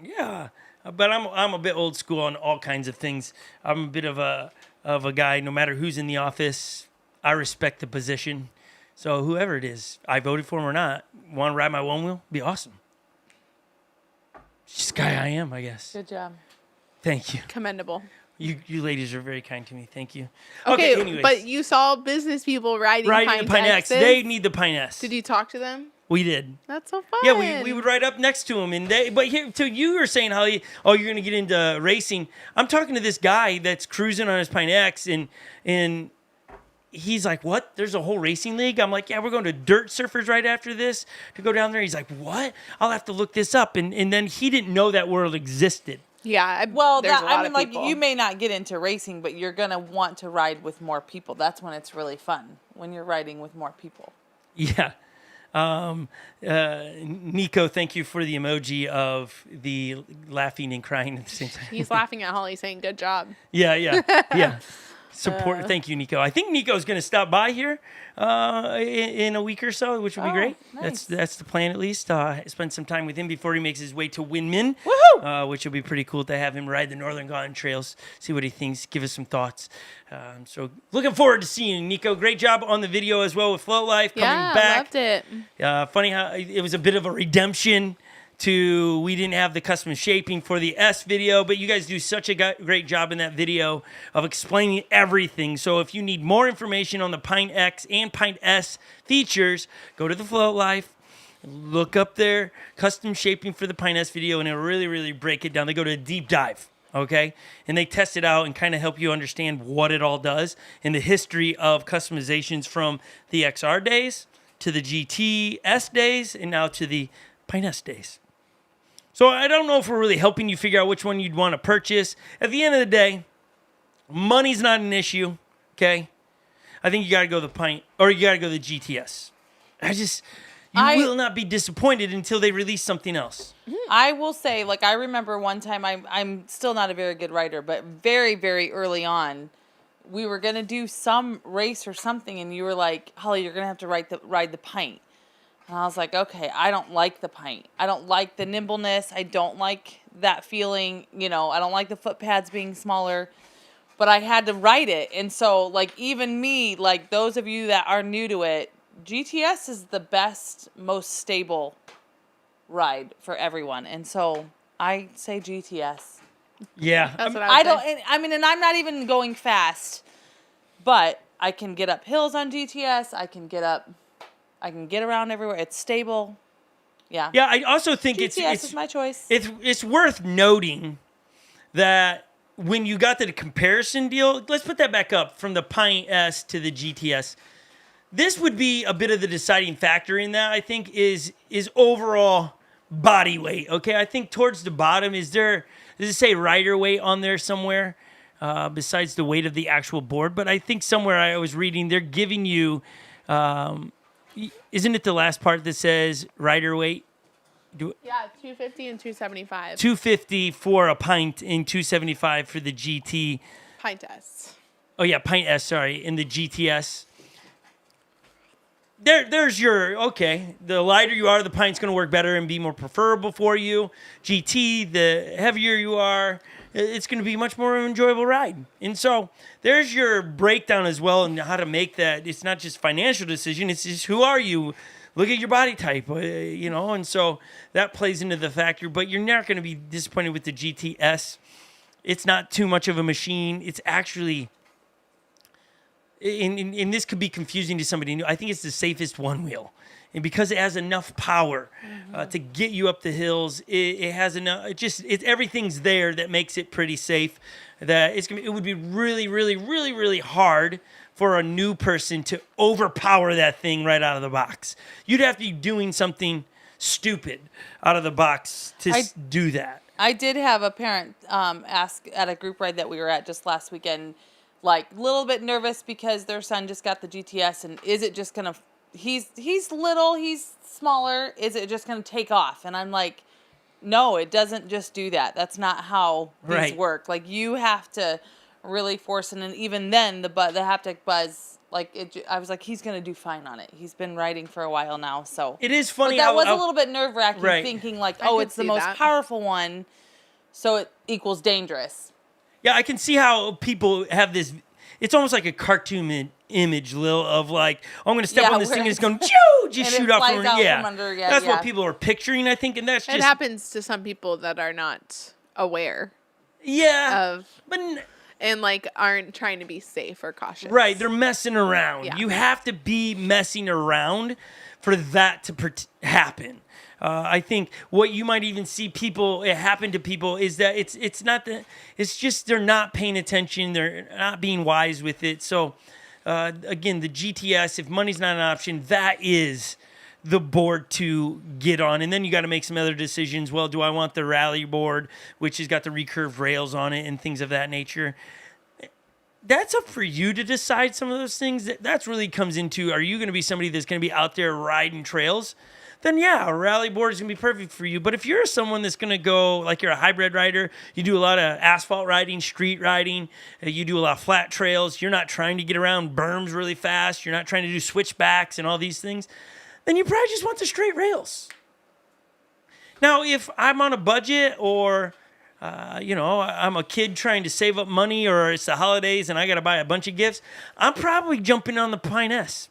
Yeah, but I'm a bit old school on all kinds of things. I'm a bit of a guy. No matter who's in the office, I respect the position. So whoever it is, I voted for him or not, want to ride my Onewheel? Be awesome. Just the guy I am, I guess. Good job. Thank you. Commendable. You ladies are very kind to me. Thank you. Okay, anyways. but you saw business people riding the Pint Pint X. X's. They need the Pint S. Did you talk to them? We did. That's so fun. Yeah, we would ride up next to him, but here, to you were saying, Holly, you're going to get into racing. I'm talking to this guy that's cruising on his Pint X, and he's like, "What? There's a whole racing league?" I'm like, "Yeah, we're going to Dirt Surfers right after this to go down there." He's like, "What? I'll have to look this up," and then he didn't know that world existed. Yeah. You may not get into racing, but you're gonna want to ride with more people. That's when it's really fun, when you're riding with more people. Yeah. Nico, thank you for the emoji of the laughing and crying at the same time. He's laughing at Holly saying, "Good job." Yeah. support. Thank you, Nico. I think Nico's going to stop by here in a week or so, which would be great. Nice. That's the plan, at least. Spend some time with him before he makes his way to Winman, which will be pretty cool to have him ride the Northern Garden Trails, see what he thinks, give us some thoughts. So looking forward to seeing you, Nico. Great job on the video as well with Float Life coming back. Loved it. Funny how it was a bit of a redemption to we didn't have the custom shaping for the S video, but you guys do such a great job in that video of explaining everything. So if you need more information on the Pint X and Pint S features, go to the Float Life, look up their custom shaping for the Pint S video, and it'll really, really break it down. They go to a deep dive, okay? And they test it out and kind of help you understand what it all does and the history of customizations from the XR days to the GTS days and now to the Pint S days. So I don't know if we're really helping you figure out which one you'd want to purchase. At the end of the day, money's not an issue, okay? I think you got to go the Pint, or you got to go the GTS. You will not be disappointed until they release something else. I will say, like, I remember one time, I'm still not a very good writer, but very, very early on, we were going to do some race or something, and you were like, Holly, you're going to have to ride the Pint. And I was like, okay, I don't like the Pint. I don't like the nimbleness. I don't like that feeling, I don't like the foot pads being smaller, but I had to ride it. And so, like, even me, like, those of you that are new to it, GTS is the best, most stable ride for everyone. And so I say GTS. Yeah. That's what I would say. And I'm not even going fast, but I can get up hills on GTS. I can get around everywhere. It's stable. Yeah. Yeah, I also think GTS is my choice. It's worth noting that when you got the comparison deal, let's put that back up from the Pint S to the GTS. This would be a bit of the deciding factor in that, I think, is overall body weight. Okay, I think towards the bottom, does it say rider weight on there somewhere besides the weight of the actual board? But I think somewhere I was reading, they're giving you, isn't it the last part that says rider weight? Yeah, 250 and 275. 250 for a pint and 275 for the GT. Pint S. Oh, yeah, Pint S, sorry, in the GTS. There's your, okay, the lighter you are, the pint's going to work better and be more preferable for you. GT, the heavier you are, it's going to be much more enjoyable ride. And so there's your breakdown as well and how to make that. It's not just financial decision. It's just who are you? Look at your body type, and so that plays into the factor. But you're not going to be disappointed with the GTS. It's not too much of a machine. It's actually... And this could be confusing to somebody new. I think it's the safest one wheel, and because it has enough power to get you up the hills, it has enough. Everything's there that makes it pretty safe. That it would be really, really, really, really hard for a new person to overpower that thing right out of the box. You'd have to be doing something stupid out of the box to do that. I did have a parent ask at a group ride that we were at just last weekend. Like, a little bit nervous because their son just got the GTS, and is it just gonna? He's little, he's smaller. Is it just gonna take off? And I'm like, no, it doesn't just do that. That's not how these work. Like, you have to really force it, and even then, the haptic buzz. Like, I was like, he's gonna do fine on it. He's been riding for a while now, so it is funny. But that was a little bit nerve wracking, thinking like, oh, it's the most powerful one, so it equals dangerous. Yeah, I can see how people have this. It's almost like a cartoon image, Lil, of like, oh, I'm going to step on this thing and it's going to just shoot off from under. Yeah, that's what people are picturing, I think, and that's just... It happens to some people that are not aware. Yeah. And like aren't trying to be safe or cautious. Right, they're messing around. Yeah. You have to be messing around for that to happen. I think what you might even see it happen to people is that it's just they're not paying attention. They're not being wise with it. So, again, the GTS, if money's not an option, that is the board to get on. And then you got to make some other decisions. Well, do I want the rally board, which has got the recurve rails on it and things of that nature? That's up for you to decide some of those things. That's really comes into, are you going to be somebody that's going to be out there riding trails then yeah, a rally board is going to be perfect for you. But if you're someone that's going to go, like you're a hybrid rider, you do a lot of asphalt riding, street riding, you do a lot of flat trails, you're not trying to get around berms really fast, you're not trying to do switchbacks and all these things, then you probably just want the straight rails. Now, if I'm on a budget or, I'm a kid trying to save up money or it's the holidays and I got to buy a bunch of gifts, I'm probably jumping on the Pint S.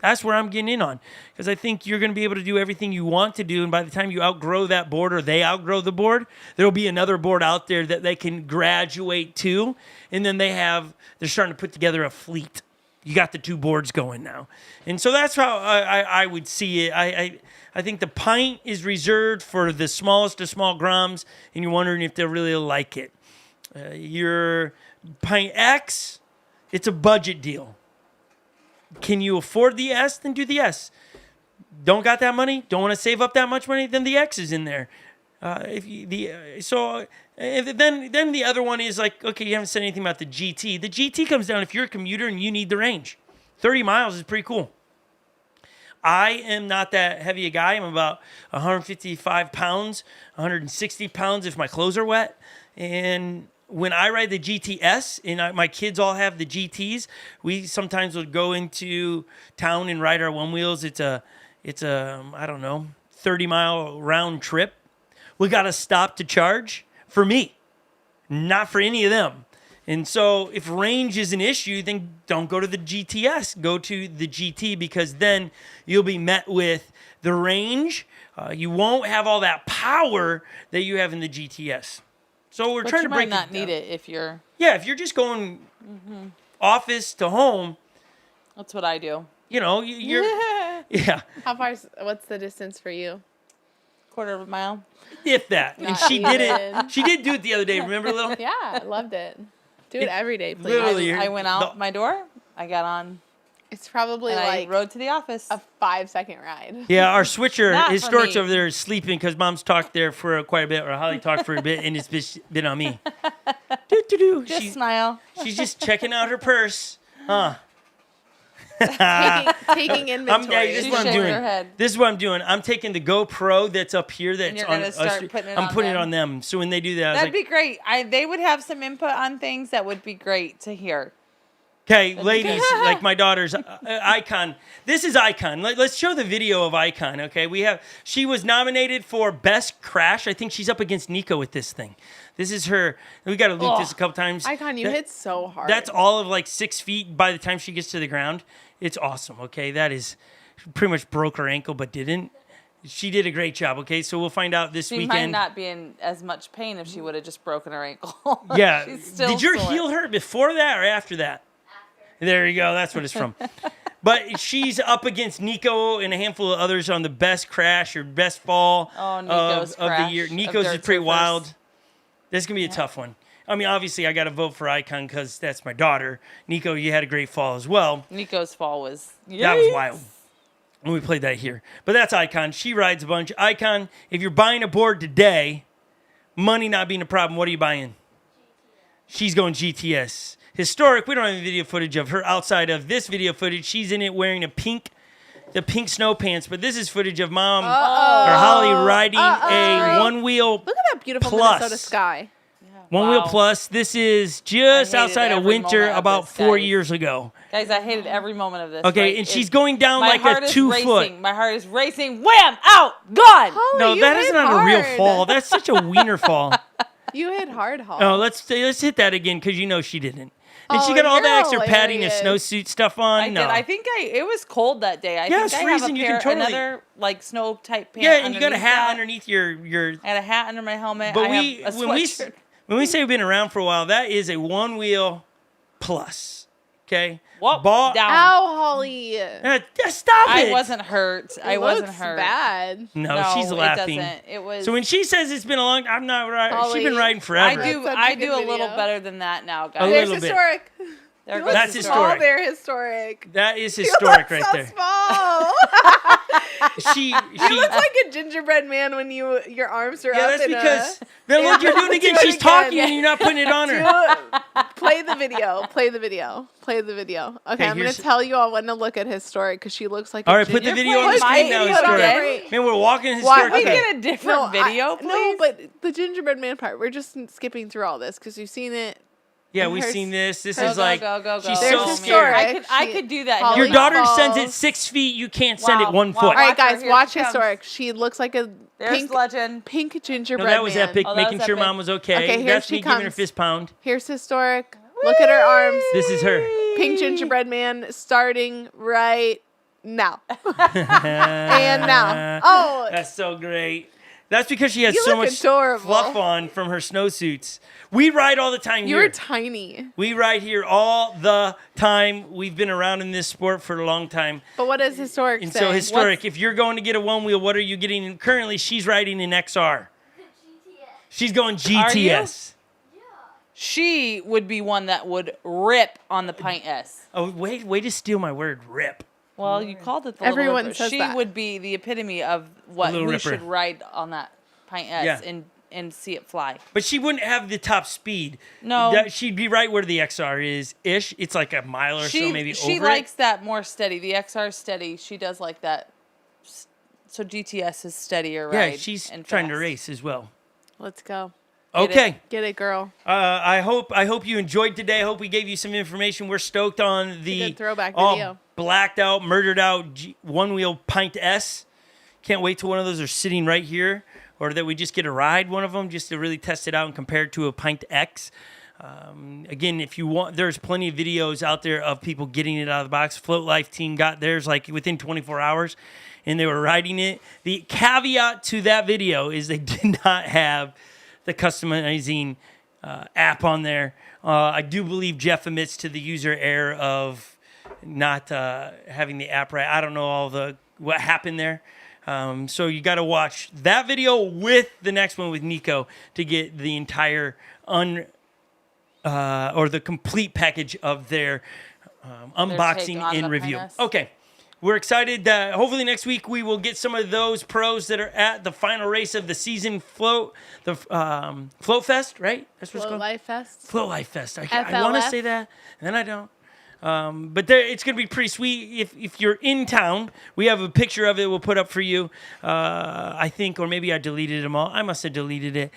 That's where I'm getting in on, because I think you're going to be able to do everything you want to do. And by the time you outgrow that board or they outgrow the board, there'll be another board out there that they can graduate to. And then they're starting to put together a fleet. You got the 2 boards going now. And so that's how I would see it. I think the Pint is reserved for the smallest of small groms, and you're wondering if they'll really like it. Your Pint X, it's a budget deal. Can you afford the S? Then do the S. Don't got that money? Don't want to save up that much money? Then the X is in there. Then the other one is like, okay, you haven't said anything about the GT. The GT comes down if you're a commuter and you need the range. 30 miles is pretty cool. I am not that heavy a guy. I'm about 155 pounds, 160 pounds if my clothes are wet. And when I ride the GTS, and my kids all have the GTs, we sometimes would go into town and ride our one wheels. It's a 30-mile round trip. We got to stop to charge for me, not for any of them. And so if range is an issue, then don't go to the GTS. Go to the GT, because then you'll be met with the range. You won't have all that power that you have in the GTS. So we're trying to break it down. You might not need it if you're... Yeah, if you're just going office to home. That's what I do. You're... Yeah. How far? What's the distance for you? Quarter of a mile. If that. And she did it. She did do it the other day. Remember, Lil? Yeah, I loved it. Do it every day, please. Literally. I went out my door. I got on. It's probably And like I rode to the office. a 5-second ride. Yeah, our switcher, Not for Historic's me. over there is sleeping because Mom's talked there for quite a bit, or Holly talked for a bit, and it's been on me. Just smile. She's just checking out her purse. Huh. Taking inventory. This is She's what I'm shaking doing. her head. This is what I'm doing. I'm taking the GoPro that's up here that's you're on gonna start putting it I'm on putting it them. on them. So when they do that, I was That'd like, be great. They would have some input on things that would be great to hear. okay, ladies, like my daughter's Icon. This is Icon. Let's show the video of Icon, okay? She was nominated for Best Crash. I think she's up against Nico with this thing. This is her. We got to loop this a couple times. Icon, you hit so hard. That's all of like 6 feet by the time she gets to the ground. It's awesome, okay? That is pretty much broke her ankle, but didn't. She did a great job, okay? So we'll find out this She weekend. might not be in as much pain if she would have just broken her ankle. Yeah. She's still Did your sore. heel hurt before that or after that? There you go. That's what it's from. But she's up against Nico and a handful of others on the best crash or best fall Nico's of the crash year. of Nico's is dirt pretty surfers. wild. This is going to be a tough one. I mean, obviously, I got to vote for Icon because that's my daughter. Nico, you had a great fall as well. Nico's fall was... That was Yikes. wild. And we played that here. But that's Icon. She rides a bunch. Icon, if you're buying a board today, money not being a problem, what are you buying? She's going GTS. Historic, we don't have any video footage of her outside of this video footage. She's in it wearing the pink snow pants. But this is footage of Mom or Holly riding a one-wheel Look at that beautiful Plus. Minnesota sky. One-wheel Wow. plus. This is just I hated outside of every winter moment of about this, 4 guys. years ago. Guys, I hated every moment of this. Okay, Like, and she's going down my like heart a is 2 racing. foot. My heart is racing. Wham! Out! Gone! Holly, No, you that hit is not a real hard. fall. That's such a wiener fall. You hit hard, Holly. Oh, let's hit that again because you know she didn't. And she Oh, got all the you're extra padding and hilarious. snowsuit stuff on. I no. did. I think it was cold that day. I Yeah, think it's I freezing. You have a can pair, totally- another like snow type pant. Yeah, and you got a underneath hat that. underneath your. I had a hat under my helmet. But I have a sweatshirt. when we say we've been around for a while, that is a one wheel plus. Okay. Whoa, Ball. down. Ow, Holly. Stop it. I wasn't hurt. I It wasn't looks hurt. bad. No, she's laughing. It doesn't. It was. So when she says it's been a long, I'm not right. She's been Holly, riding forever. I do. That's such a I good do a little video. better than that now, A guys. There's little bit. historic. There You goes That's look the historic. small there, historic. That is You historic look right so there. small. You look like a gingerbread man when your arms are yeah, up. that's because then look, you're doing it again. She's talking and you're not putting it on her. Play the video. Play the video. Play the video. Okay, I'm going to tell you all when to look at Historic because she looks like all a right, put the gingerbread. video on the screen now, Historic. Man, we're walking Historic. Can we get a different video, please? No, but the gingerbread man part, we're just skipping through all this because you've seen it. Yeah, we've seen this. This Go, is like, go. she's There's so Historic. scared. I could do that. Holly Your daughter Falls. sends it 6 feet. You can't send it 1 foot. All right, Watch her. guys, Here watch she comes. Historic. She looks like a There's Legend. pink gingerbread No, that was man. epic. Oh, that Making was sure epic. mom was okay. Okay, here That's she me giving her comes. fist pound. Here's Historic. Look at her arms. This is her. Pink gingerbread man starting right now. And now. Oh, That's so great. That's because she has You so look much adorable. fluff on from her snowsuits. We ride all the time you're here. tiny. We ride here all the time. We've been around in this sport for a long time. But what does Historic And say? so Historic, if you're going to get a one wheel, what are you getting? Currently, she's riding an XR. She's going GTS. She would be one that would rip on the Pint S. Oh, way to steal my word, rip. Well, you called it the Everyone Little Ripper. says she that. would be the epitome of what Little we Ripper. should ride on that Pint S Yeah. and see it fly. But she wouldn't have the top speed. No. She'd be right where the XR is ish. It's like a mile or so, maybe she over likes it. that more steady. The XR is steady. She does like that. So GTS is steadier ride. Yeah, she's and trying to fast. race as well. Let's go. Okay. Get it, girl. I hope you enjoyed today. I hope we gave you some information. We're stoked on the good throwback all video. blacked out, murdered out Onewheel Pint S. Can't wait till one of those are sitting right here, or that we just get to ride one of them just to really test it out and compare it to a Pint X. Again, if you want, there's plenty of videos out there of people getting it out of the box. Float Life team got theirs like within 24 hours, and they were riding it. The caveat to that video is they did not have the customizing app on there. I do believe Jeff admits to the user error of not having the app right. I don't know what happened there. So you got to watch that video with the next one with Nico to get the entire or the complete package of their unboxing on and the review. Pint S. Okay. We're excited that hopefully next week we will get some of those pros that are at the final race of the season Float Fest, right? That's what it's Float called. Life Fest. Float Life Fest. I want to FLF. say that, and then I don't. But it's going to be pretty sweet. If you're in town, we have a picture of it we'll put up for you, I think, or maybe I deleted them all. I must have deleted it.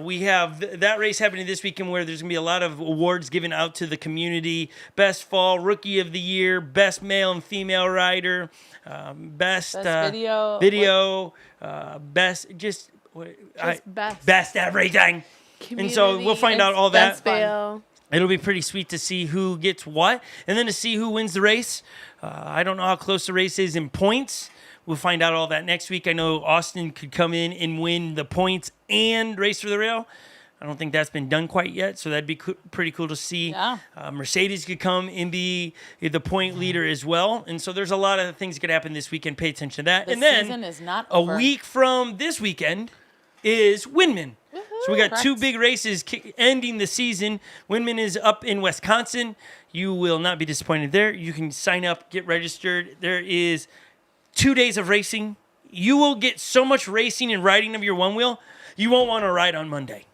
We have that race happening this weekend where there's going to be a lot of awards given out to the community. Best Fall Rookie of the Year, Best Male and Female Rider, Best video, Best just... best. Best everything. And so we'll find out all that. Best fail. It'll be pretty sweet to see who gets what, and then to see who wins the race. I don't know how close the race is in points. We'll find out all that next week. I know Austin could come in and win the points and race for the rail. I don't think that's been done quite yet, so that'd be pretty cool to see. Yeah. Mercedes could come and be the point leader as well. And so there's a lot of things that could happen this weekend. Pay attention to that. The and then season is not a over. week from this weekend is Windman. So we got two Correct. big races ending the season. Windman is up in Wisconsin. You will not be disappointed there. You can sign up, get registered. There is 2 days of racing. You will get so much racing and riding of your one wheel, you won't want to ride on Monday.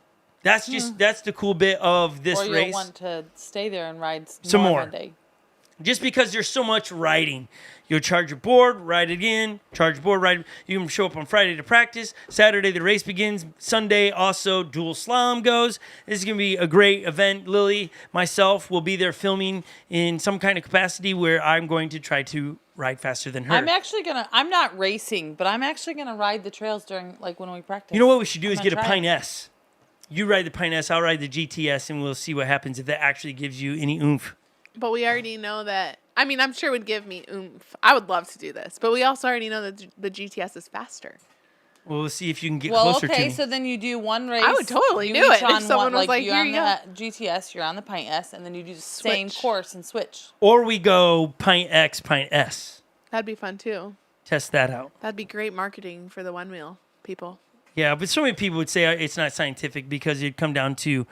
That's that's the cool bit of this or you'll race. want to stay there and ride Some more. Monday. Just because there's so much riding. You'll charge your board, ride it again, charge your board, ride. You can show up on Friday to practice. Saturday, the race begins. Sunday, also, dual slalom goes. This is going to be a great event. Lily, myself, will be there filming in some kind of capacity where I'm going to try to ride faster than her. I'm not racing, but I'm actually gonna ride the trails during when we practice. You know what we should do is I'm get a gonna try Pint S. You ride the Pint S, I'll ride the GTS, and we'll see what happens if that actually gives you any oomph. But we already know that. I mean, I'm sure it would give me oomph. I would love to do this. But we also already know that the GTS is faster. Well, we'll see if you can get Well, closer to okay, me. so then you do one race. I would totally you do each it if on someone was like, you're "Here on you the GTS, you're on the Pint S, and then you do the same Switch. course and switch. Or we go Pint X, Pint S. That'd be fun too. Test that out. That'd be great marketing for the one wheel people. Yeah, but so many people would say it's not scientific because it'd come down to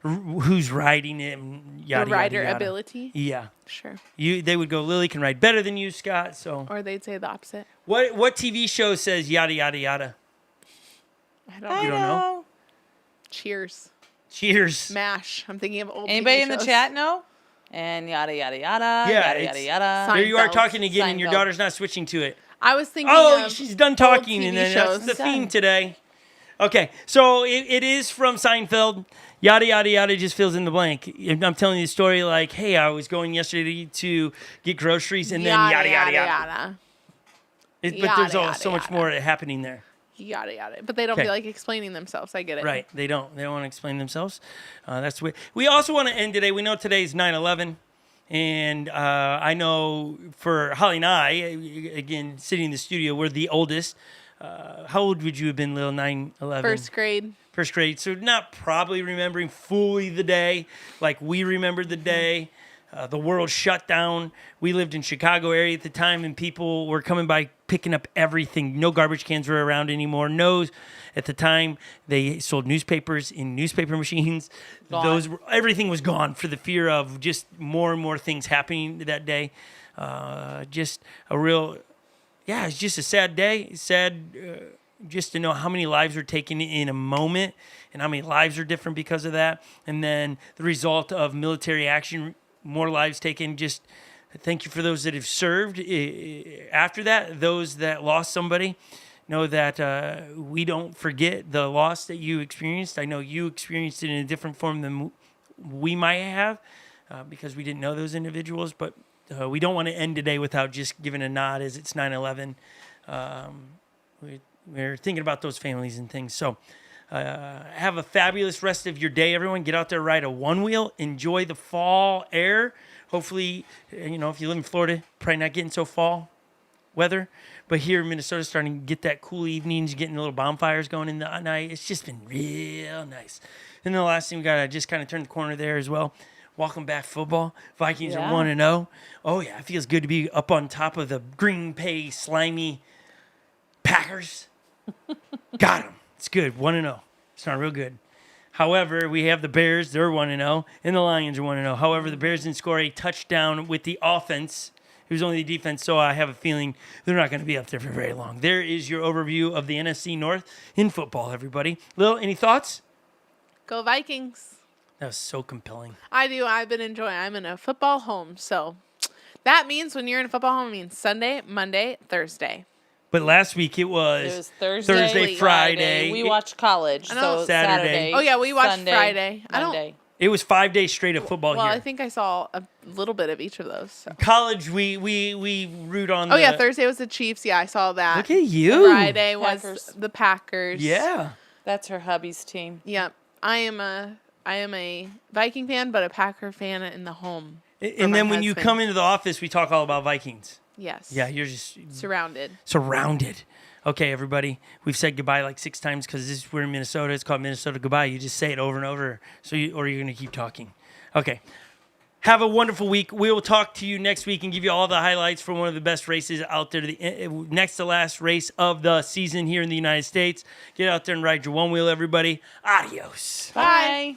who's riding it, and The yada, rider yada, yada. ability. Yeah. Sure. They would go, Lily can ride better than you, Scott. So Or they'd say the opposite. what TV show says yada, yada, yada? I don't You know. don't know? Cheers. Cheers. MASH. I'm thinking of old Anybody TV in the shows. chat know? And yada yada yada. Yeah, Yada it's- yada yada. There you are Seinfeld. talking again, and your Seinfeld. daughter's not switching to it. I was thinking Oh, of she's done talking, TV and then shows. that's the I'm theme done. today. Okay, so it is from Seinfeld. Yada, yada, yada just fills in the blank. I'm telling you the story like, hey, I was going yesterday to get groceries, and then yada, yada, yada. But there's Yada, so much yada. more happening there. Yada yada. But they don't Okay. be like explaining themselves. I get it. Right, they don't want to explain themselves. That's what we also want to end today. We know today's 9/11. And I know for Holly and I, again, sitting in the studio, we're the oldest. How old would you have been, Lil? 9/11? First grade. First grade. So not probably remembering fully the day like we remembered the day. The world shut down. We lived in Chicago area at the time, and people were coming by picking up everything. No garbage cans were around anymore. At the time, they sold newspapers in newspaper machines. Gone. Everything was gone for the fear of just more and more things happening that day. Just a real, it's just a sad day. Sad just to know how many lives were taken in a moment and how many lives are different because of that. And then the result of military action, more lives taken. Just thank you for those that have served after that, those that lost somebody. Know that we don't forget the loss that you experienced. I know you experienced it in a different form than we might have because we didn't know those individuals. But we don't want to end today without just giving a nod as it's 9/11. We're thinking about those families and things. So have a fabulous rest of your day, everyone. Get out there, ride a one-wheel. Enjoy the fall air. Hopefully, if you live in Florida, probably not getting so fall weather. But here in Minnesota, starting to get that cool evenings, getting little bonfires going in the night. It's just been real nice. And then the last thing we got, I just kind of turned the corner there as well. Welcome back football. Vikings are 1-0. Oh, yeah, it feels good to be up on top of the green pay, slimy Packers. Got them. It's good. 1-0. It's not real good. However, we have the Bears. They're 1-0. And the Lions are 1-0. However, the Bears didn't score a touchdown with the offense. It was only the defense, so I have a feeling they're not going to be up there for very long. There is your overview of the NFC North in football, everybody. Lil, any thoughts? Go Vikings. That was so compelling. I do. I've been enjoying. I'm in a football home, so that means when you're in a football home, it means Sunday, Monday, Thursday. But last week it was Thursday, Friday. We watched college, I know. so Saturday. Oh yeah, we watched Sunday, Friday. I don't. Monday. It was 5 days straight of football Well, here. I think I saw a little bit of each of those. So. College, we root on. Oh yeah, Thursday was the Chiefs. Yeah, I saw that. Look at you. Friday was Packers. the Packers. Yeah. That's her hubby's team. Yep. I am a Viking fan, but a Packer fan in the home. And my then when you husband. come into the office, we talk all about Vikings. Yes. Yeah, you're just Surrounded. surrounded. Okay, everybody, we've said goodbye like 6 times because we're in Minnesota. It's called Minnesota Goodbye. You just say it over and over, or you're going to keep talking. Okay. Have a wonderful week. We will talk to you next week and give you all the highlights from one of the best races out there, the next to last race of the season here in the United States. Get out there and ride your one wheel, everybody. Adios. Bye.